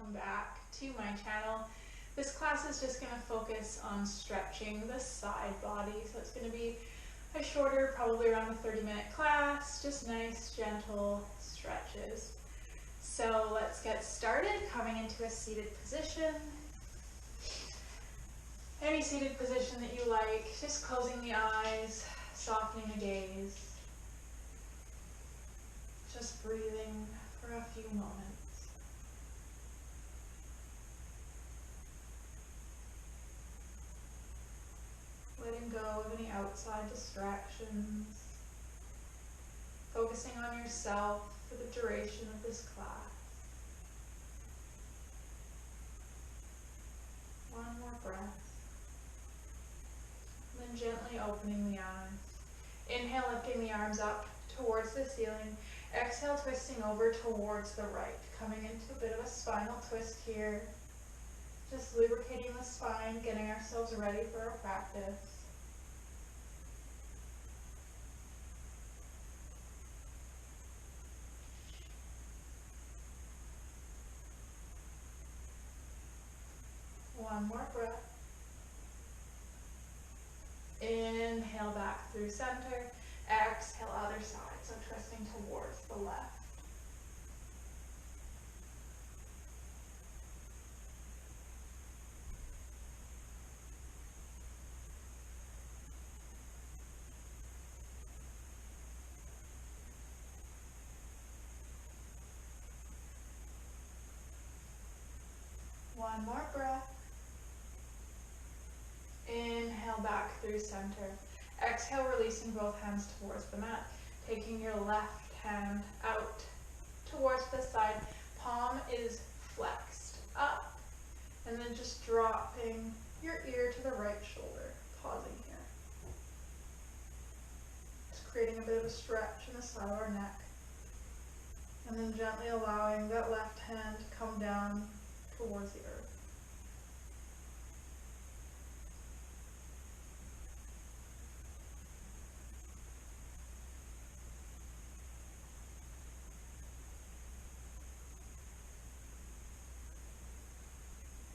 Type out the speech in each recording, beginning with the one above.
welcome back to my channel. This class is just going to focus on stretching the side body, so it's going to be a shorter, probably around a 30-minute class, just nice, gentle stretches. So let's get started, coming into a seated position. Any seated position that you like, just closing the eyes, softening the gaze, just breathing for a few moments. Letting go of any outside distractions, focusing on yourself for the duration of this class. One more breath. And then gently opening the eyes. Inhale, lifting the arms up towards the ceiling. Exhale, twisting over towards the right. Coming into a bit of a spinal twist here. Just lubricating the spine, getting ourselves ready for our practice. One more breath. Inhale back through center. Exhale other side, so twisting towards the left. One more breath. Inhale back through center. Exhale, releasing both hands towards the mat. Taking your left hand out towards the side. Palm is flexed up. And then just dropping your ear to the right shoulder. Pausing here. Just creating a bit of a stretch in the side of our neck. And then gently allowing that left hand to come down towards the earth.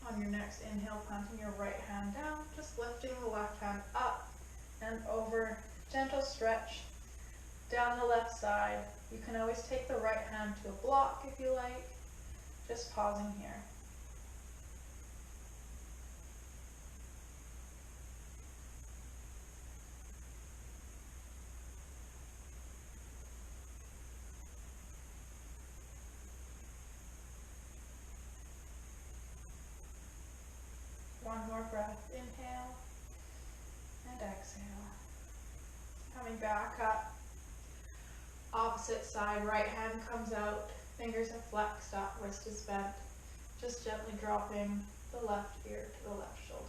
On your next inhale, planting your right hand down, just lifting the left hand up and over. Gentle stretch down the left side. You can always take the right hand to a block if you like. Just pausing here. One more breath, inhale and exhale. Coming back up, opposite side, right hand comes out, fingers are flexed up, wrist is bent. Just gently dropping the left ear to the left shoulder.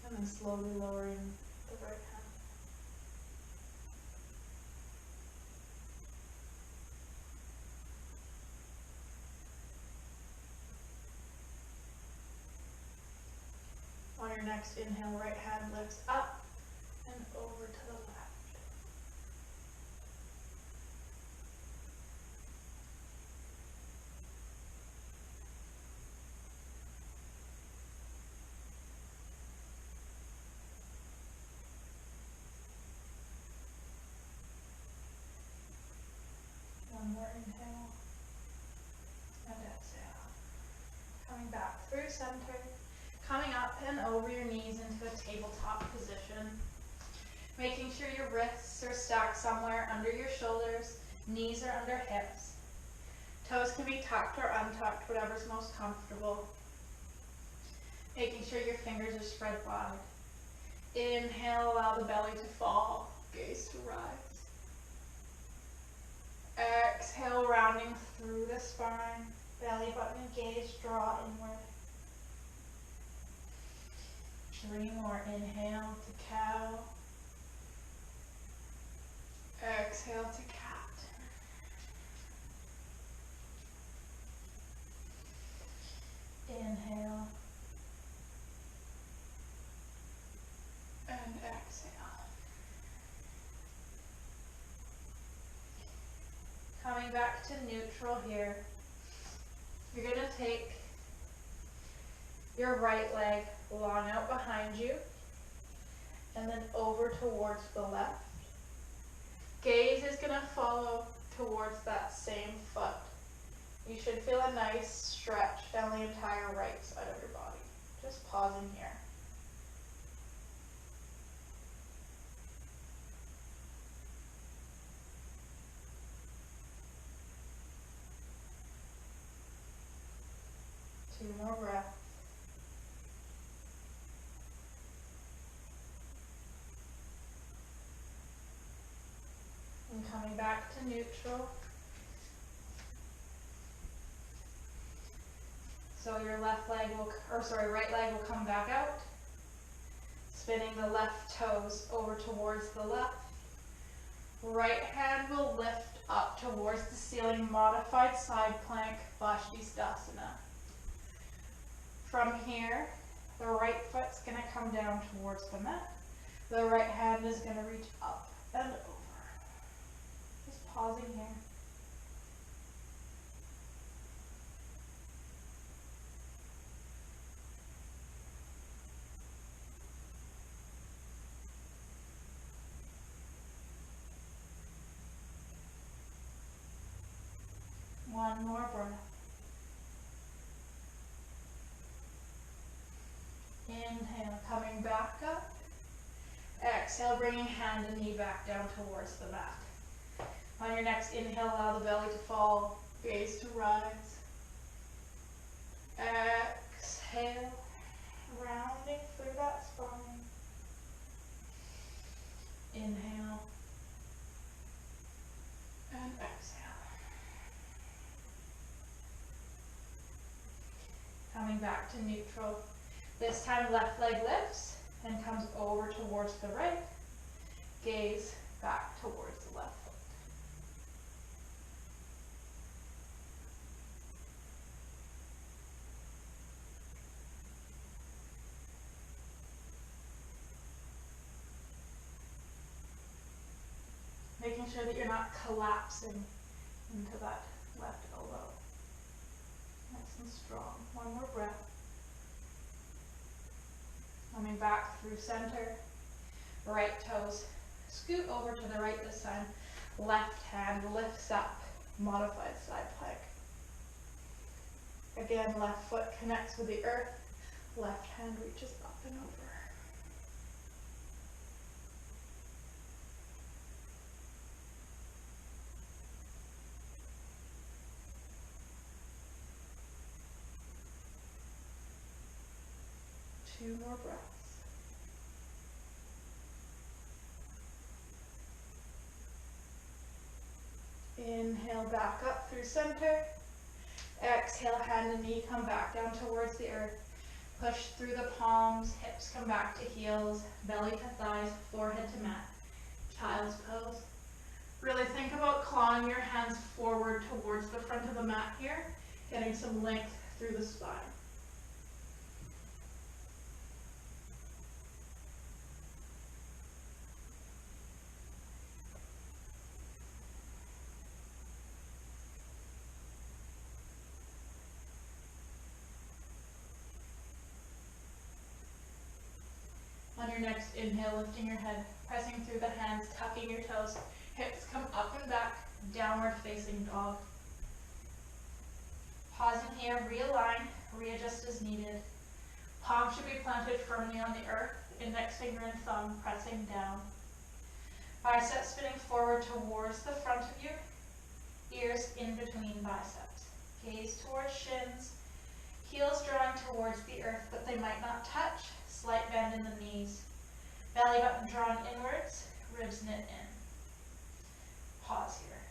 And then slowly lowering the right hand. On your next inhale, right hand lifts up and over to the left. One more inhale and exhale. Coming back through center. Coming up and over your knees into a tabletop position. Making sure your wrists are stacked somewhere under your shoulders, knees are under hips. Toes can be tucked or untucked, whatever's most comfortable. Making sure your fingers are spread wide. Inhale, allow the belly to fall, gaze to rise. Exhale, rounding through the spine, belly button and gaze draw inward. 3 more, inhale to cow. Exhale to cat. Inhale. And exhale. coming back to neutral here. You're going to take your right leg long out behind you and then over towards the left. Gaze is going to follow towards that same foot. You should feel a nice stretch down the entire right side of your body. Just pausing here. Two more breaths. And coming back to neutral. So your right leg will come back out, spinning the left toes over towards the left. Right hand will lift up towards the ceiling, modified side plank, Vashisthasana. From here, the right foot's going to come down towards the mat. The right hand is going to reach up and over. Just pausing here. One more breath. Inhale, coming back up. Exhale, bringing hand and knee back down towards the mat. On your next inhale, allow the belly to fall, gaze to rise. Exhale, rounding through that spine. Inhale and exhale. Coming back to neutral. This time left leg lifts and comes over towards the right. Gaze back towards the left foot. Making sure that you're not collapsing into that left elbow. Nice and strong. One more breath. Coming back through center. Right toes scoot over to the right this time. Left hand lifts up. Modified side plank. Again, left foot connects with the earth. Left hand reaches up and over. Two more breaths. Inhale, back up through center. Exhale, hand and knee come back down towards the earth. Push through the palms, hips come back to heels, belly to thighs, forehead to mat. Child's pose. Really think about clawing your hands forward towards the front of the mat here, getting some length through the spine. On your next inhale, lifting your head, pressing through the hands, tucking your toes, hips come up and back, downward facing dog. Pausing here, realign, readjust as needed. Palms should be planted firmly on the earth, index finger and thumb pressing down. Biceps spinning forward towards the front of you, ears in between biceps. Gaze towards shins, heels drawing towards the earth, but they might not touch. Slight bend in the knees. Belly button drawn inwards, ribs knit in. Pause here.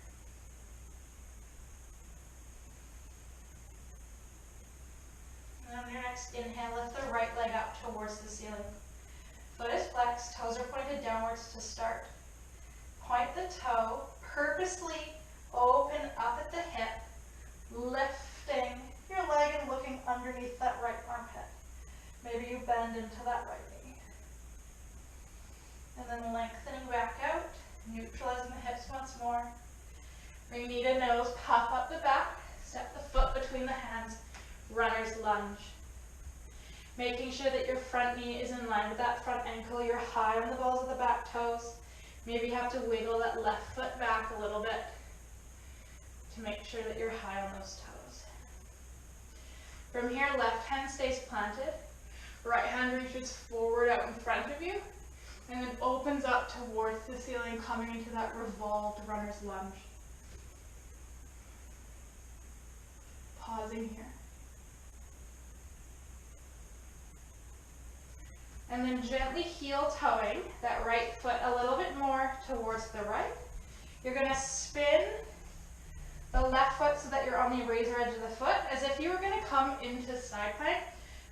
And on your next inhale, lift the right leg up towards the ceiling. Foot is flexed, toes are pointed downwards to start. Point the toe, purposely open up at the hip, lifting your leg and looking underneath that right armpit. Maybe you bend into that right knee. And then lengthening back out, neutralizing the hips once more. Bring knee to nose, between the hands, runner's lunge. Making sure that your front knee is in line with that front ankle. You're high on the balls of the back toes. Maybe you have to wiggle that left foot back a little bit to make sure that you're high on those toes. From here, left hand stays planted. Right hand reaches forward out in front of you and then opens up towards the ceiling, coming into that revolved runner's lunge. Pausing here. And then gently heel toeing that right foot a little bit more towards the right. You're going to spin the left foot so that you're on the razor edge of the foot, as if you were going to come into side plank,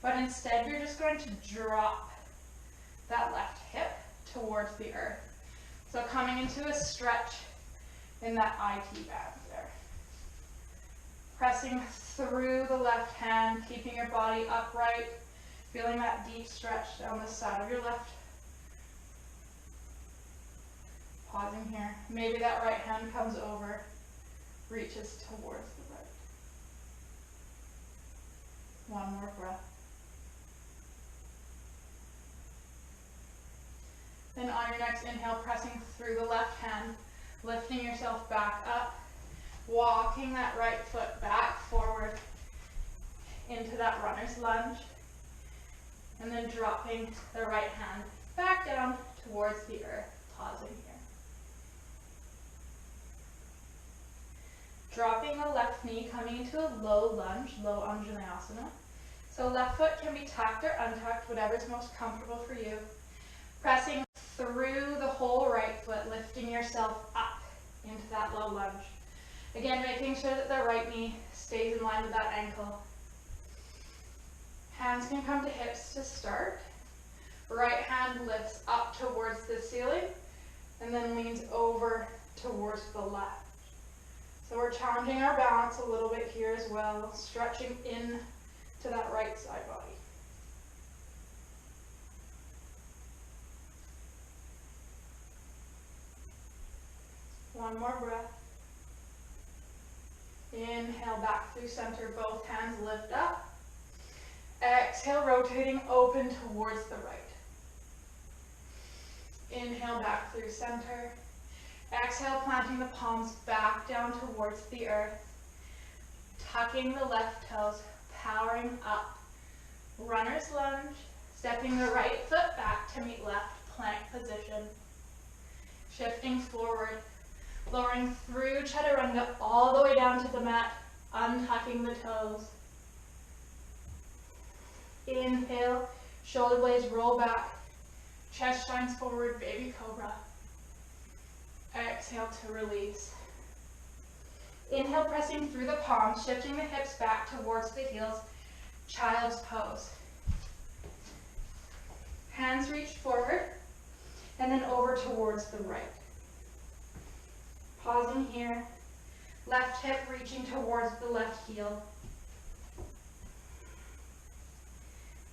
but instead you're just going to drop that left hip towards the earth. So coming into a stretch in that IT band there. Pressing through the left hand, keeping your body upright, feeling that deep stretch down the side of your left. Pausing here. Maybe that right hand comes over, reaches towards the right. One more breath. Then on your next inhale, pressing through the left hand, lifting yourself back up, walking that right foot back forward into that runner's lunge, and then dropping the right hand back down towards the earth, pausing here. Dropping the left knee, coming into a low lunge, low Anjaneyasana. So left foot can be tucked or untucked, whatever's most comfortable for you. Pressing through the whole right foot, lifting yourself up into that low lunge. Again, making sure that the right knee stays in line with that ankle. Hands can come to hips to start. Right hand lifts up towards the ceiling and then leans over towards the left. So we're challenging our balance a little bit here as well, stretching in to that right side body. One more breath. Inhale back through center, both hands lift up. Exhale, rotating open towards the right. Inhale back through center. Exhale, planting the palms back down towards the earth. Tucking the left toes, powering up. Runner's lunge, stepping the right foot back to meet left, plank position. Shifting forward, lowering through chaturanga all the way down to the mat, untucking the toes. Inhale, shoulder blades roll back, chest shines forward, baby cobra. Exhale to release. Inhale, pressing through the palms, shifting the hips back towards the heels, child's pose. Hands reach forward, and then over towards the right. Pausing here, left hip reaching towards the left heel.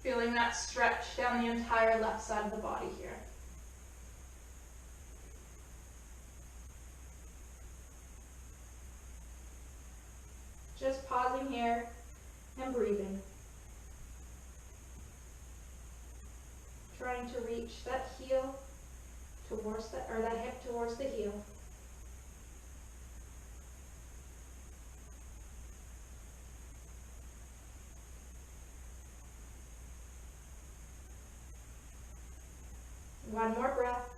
Feeling that stretch down the entire left side of the body here. Just pausing here and breathing. Trying to reach that heel towards the, or that hip towards the heel. One more breath.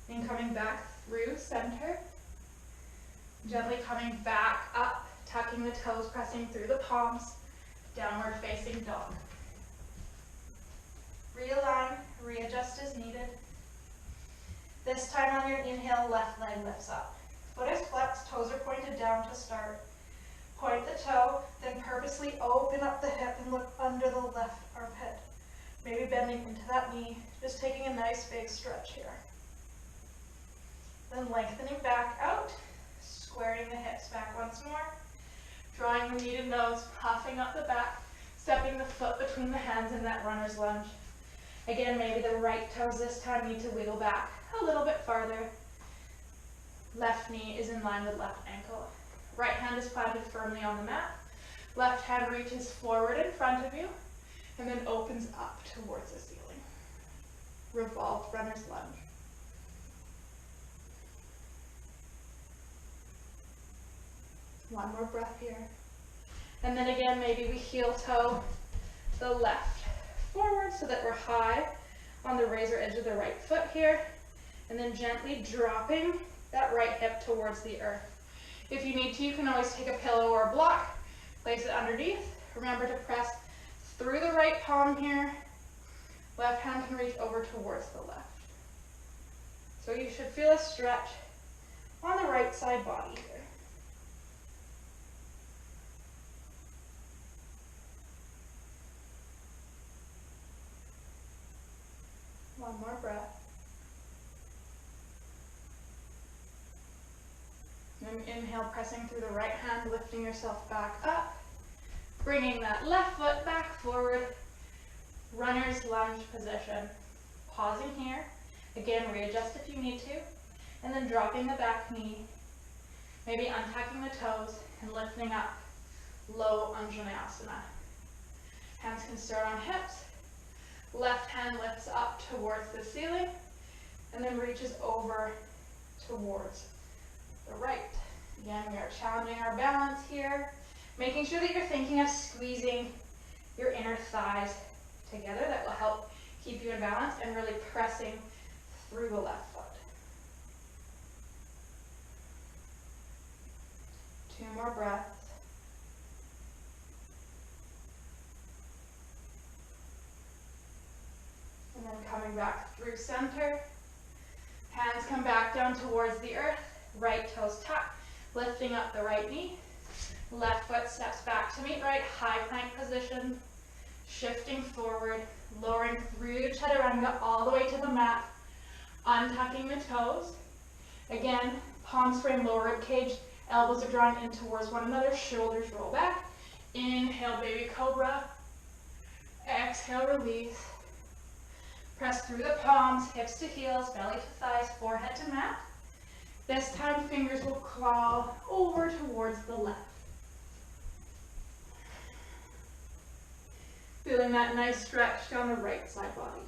And coming back through center. Gently coming back up, tucking the toes, pressing through the palms, downward facing dog. Realign, readjust as needed. This time on your inhale, left leg lifts up. Foot is flexed, toes are pointed down to start. Point the toe, then purposely open up the hip and look under the left armpit. Maybe bending into that knee, just taking a nice big stretch here. Then lengthening back out, squaring the hips back once more, drawing the knee to nose, puffing up the back, stepping the foot between the hands in that runner's lunge. Again, maybe the right toes this time need to wiggle back a little bit farther. Left knee is in line with left ankle. Right hand is planted firmly on the mat. Left hand reaches forward in front of you and then opens up towards the ceiling. Revolved runner's lunge. One more breath here. And then again, maybe we heel toe the left forward so that we're high on the razor edge of the right foot here. And then gently dropping that right hip towards the earth. If you need to, you can always take a pillow or a block, place it underneath. Remember to press through the right palm here. Left hand can reach over towards the left. So you should feel a stretch on the right side body here. One more breath. And inhale, pressing through the right hand, lifting yourself back up. Bringing that left foot back forward. Runner's lunge position. Pausing here. Again, readjust if you need to. And then dropping the back knee. Maybe untucking the toes and lifting up. Low Anjaneyasana. Hands can start on hips. Left hand lifts up towards the ceiling and then reaches over towards the right. Again, we are challenging our balance here, making sure that you're thinking of squeezing your inner thighs together. That will help keep you in balance and really pressing through the left foot. 2 more breaths. And then coming back through center. Hands come back down towards the earth. Right toes tuck, lifting up the right knee. Left foot steps back to meet right, high plank position. Shifting forward, lowering through chaturanga all the way to the mat. Untucking the toes. Again, palms frame lower rib cage. Elbows are drawn in towards one another. Shoulders roll back. Inhale, baby cobra. Exhale, release. Press through the palms, hips to heels, belly to thighs, forehead to mat. This time, fingers will claw over towards the left. Feeling that nice stretch down the right side body.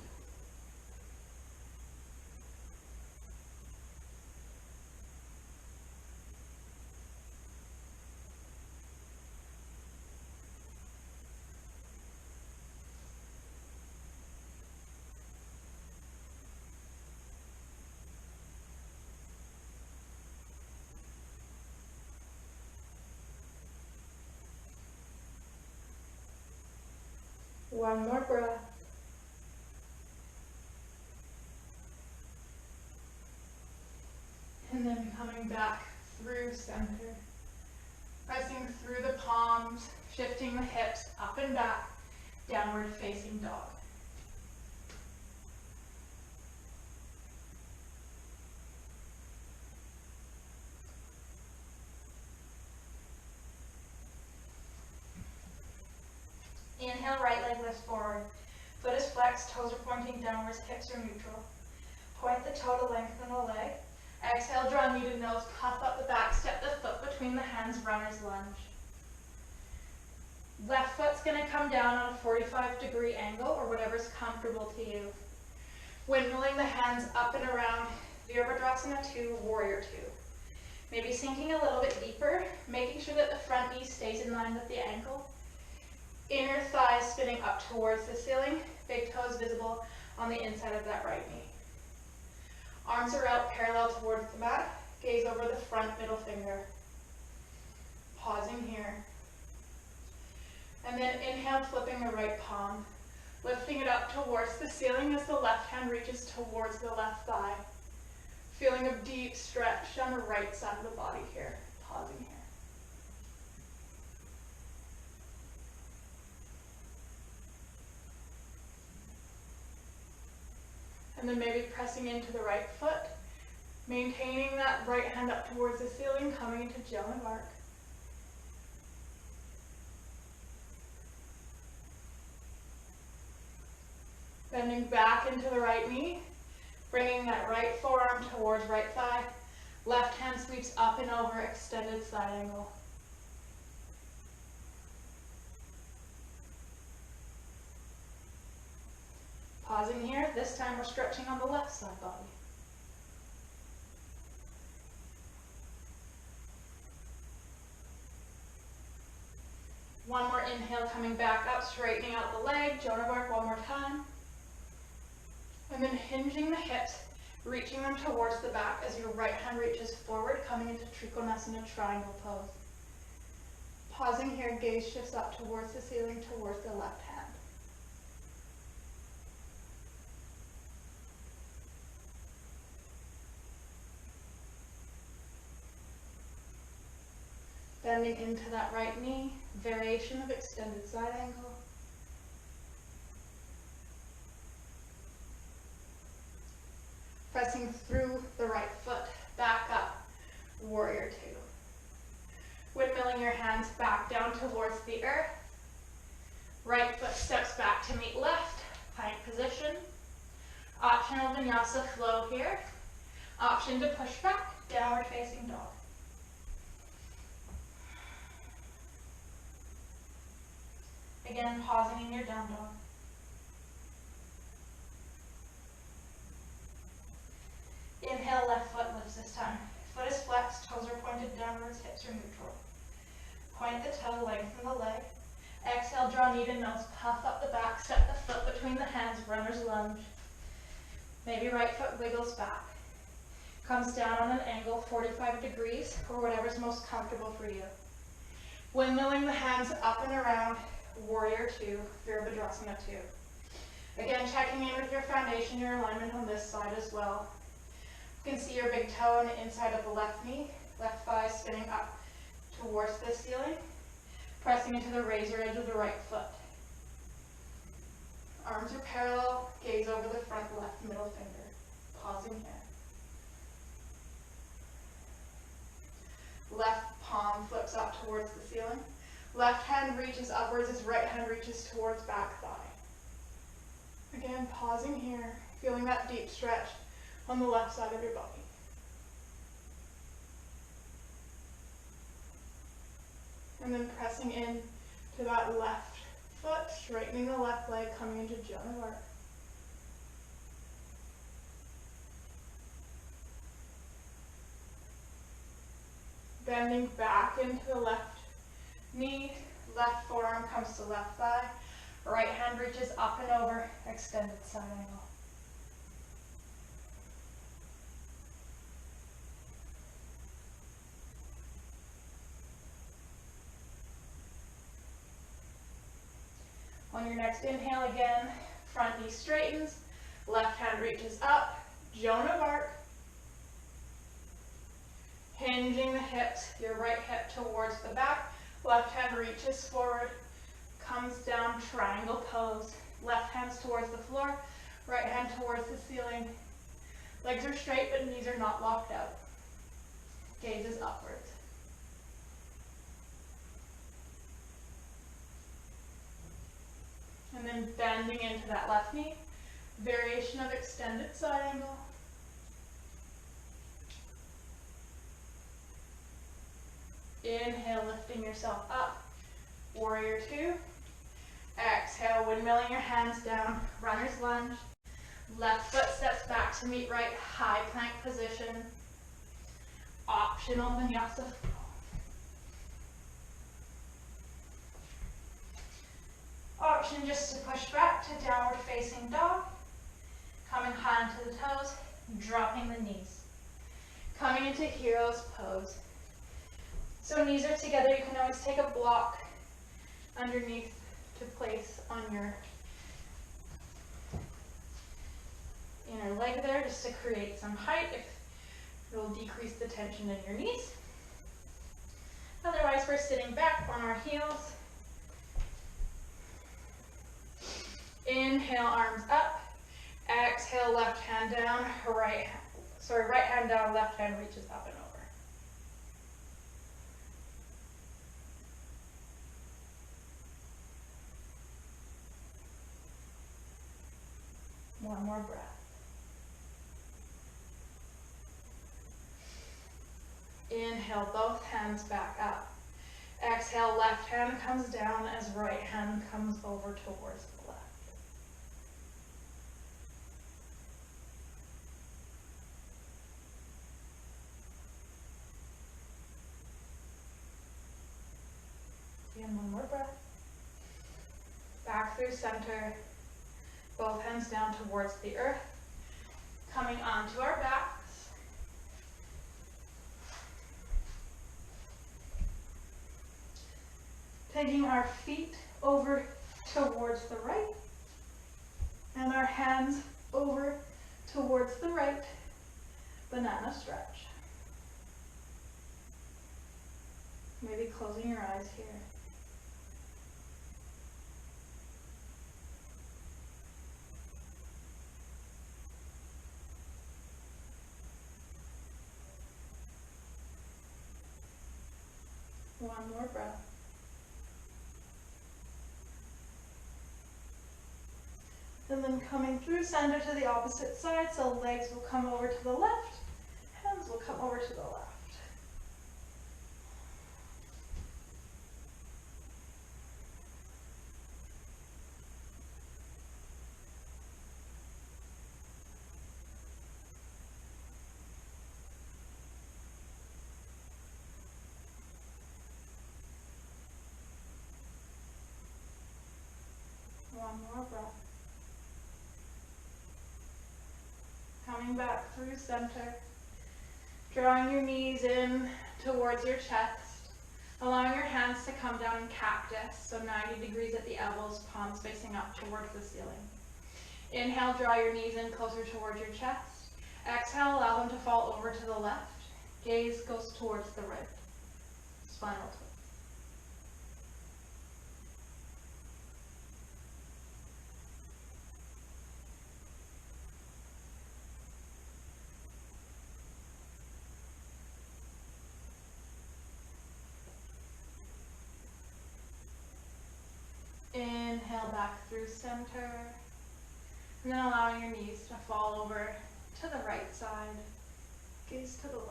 One more breath. And then coming back through center. Pressing through the palms, shifting the hips up and back, downward facing dog. Inhale, right leg lifts forward. Foot is flexed, toes are pointing downwards, hips are neutral. Point the toe to lengthen the leg. Exhale, draw knee to nose, puff up the back, step the foot between the hands, runner's lunge. Left foot's gonna come down on a 45-degree angle or whatever's comfortable to you. Windmilling the hands up and around, Virabhadrasana 2, Warrior 2. Maybe sinking a little bit deeper, making sure that the front knee stays in line with the ankle. Inner thighs spinning up towards the ceiling, big toes visible on the inside of that right knee. Arms are out parallel towards the mat, gaze over the front middle finger. Pausing here. And then inhale, flipping the right palm, lifting it up towards the ceiling as the left hand reaches towards the left thigh. Feeling a deep stretch on the right side of the body here. Pausing here. And then maybe pressing into the right foot, maintaining that right hand up towards the ceiling, coming into Jelen Mark. Bending back into the right knee, bringing that right forearm towards right thigh, Left hand sweeps up and over, extended side angle. Pausing here, this time we're stretching on the left side body. One more inhale, coming back up, straightening out the leg, Jonah bark one more time. And then hinging the hips, reaching them towards the back as your right hand reaches forward, coming into Trikonasana triangle pose. Pausing here, gaze shifts up towards the ceiling, towards the left hand. Bending into that right knee, variation of extended side angle. Pressing through the right foot, back up, warrior two. Windmilling your hands back down towards the earth. Right foot steps back to meet left, plank position. Optional vinyasa flow here. Option to push back, downward facing dog. Again, pausing in your down dog. Inhale, left foot lifts this time. Foot is flexed, toes are pointed downwards, hips are neutral. Point the toe, lengthen the leg. Exhale, draw knee to nose, puff up the back, step the foot between the hands, runner's lunge. Maybe right foot wiggles back. Comes down on an angle, 45 degrees, or whatever's most comfortable for you. Windmilling the hands up and around, warrior two, Virabhadrasana two. Again, checking in with your foundation, your alignment on this side as well. You can see your big toe on the inside of the left knee, left thigh spinning up towards the ceiling, pressing into the razor edge of the right foot. Arms are parallel, gaze over the front left middle finger. Pausing here. Left palm flips up towards the ceiling. Left hand reaches upwards as right hand reaches towards back thigh. Again, pausing here, feeling that deep stretch on the left side of your body. And then pressing in to that left foot, straightening the left leg, coming into Jonah bark. Bending back into the left knee, left forearm comes to left thigh, right hand reaches up and over, extended side angle. On your next inhale again, front knee straightens, left hand reaches up, Jonah bark. Hinging the hips, your right hip towards the back, left hand reaches forward, comes down, triangle pose. Left hand's towards the floor, right hand towards the ceiling. Legs are straight, but knees are not locked out. Gaze is upwards. And then bending into that left knee, variation of extended side angle. Inhale, lifting yourself up, warrior two. Exhale, windmilling your hands down, runner's lunge. Left foot steps back to meet right, high plank position. Optional vinyasa flow. Option just to push back to downward facing dog. Coming high into the toes, dropping the knees. Coming into hero's pose. So knees are together, you can always take a block underneath to place on your inner leg there, just to create some height. It will decrease the tension in your knees. Otherwise, we're sitting back on our heels. Inhale, arms up. Exhale, left hand down, right hand down, left hand reaches up and over. One more breath. Inhale, both hands back up. Exhale, left hand comes down as right hand comes over towards the left. And one more breath. Back through center. Both hands down towards the earth. Coming onto our backs. Taking our feet over towards the right. And our hands over towards the right. Banana stretch. Maybe closing your eyes here. One more breath. And then coming through center to the opposite side, so legs will come over to the left, hands will come over to the left. One more breath. Coming back through center, drawing your knees in towards your chest, allowing your hands to come down in cactus, so 90 degrees at the elbows, palms facing up towards the ceiling. Inhale, draw your knees in closer towards your chest. Exhale, allow them to fall over to the left. Gaze goes towards the right. Spinal twist. Inhale back through center, and then allowing your knees to fall over to the right side, gaze to the left.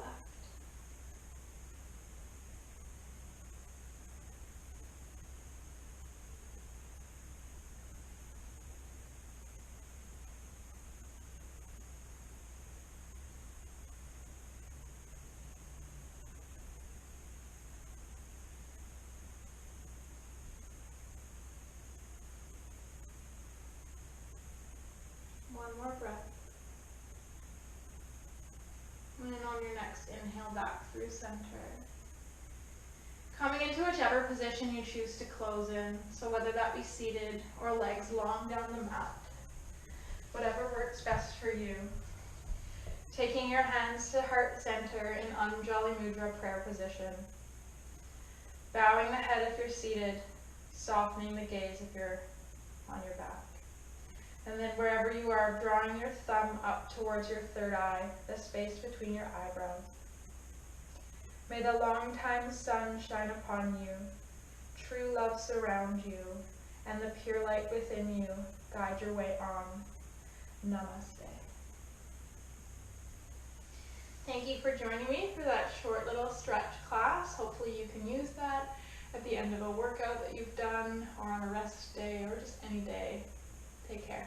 One more breath. And then on your next inhale, back through center. Coming into whichever position you choose to close in, so whether that be seated or legs long down the mat, whatever works best for you. Taking your hands to heart center in Anjali Mudra prayer position. Bowing the head if you're seated, softening the gaze if you're on your back. And then wherever you are, drawing your thumb up towards your third eye, the space between your eyebrows. May the long-time sun shine upon you, true love surround you, and the pure light within you guide your way on. Namaste. Thank you for joining me for that short little stretch class. Hopefully you can use that at the end of a workout that you've done, or on a rest day, or just any day. Take care.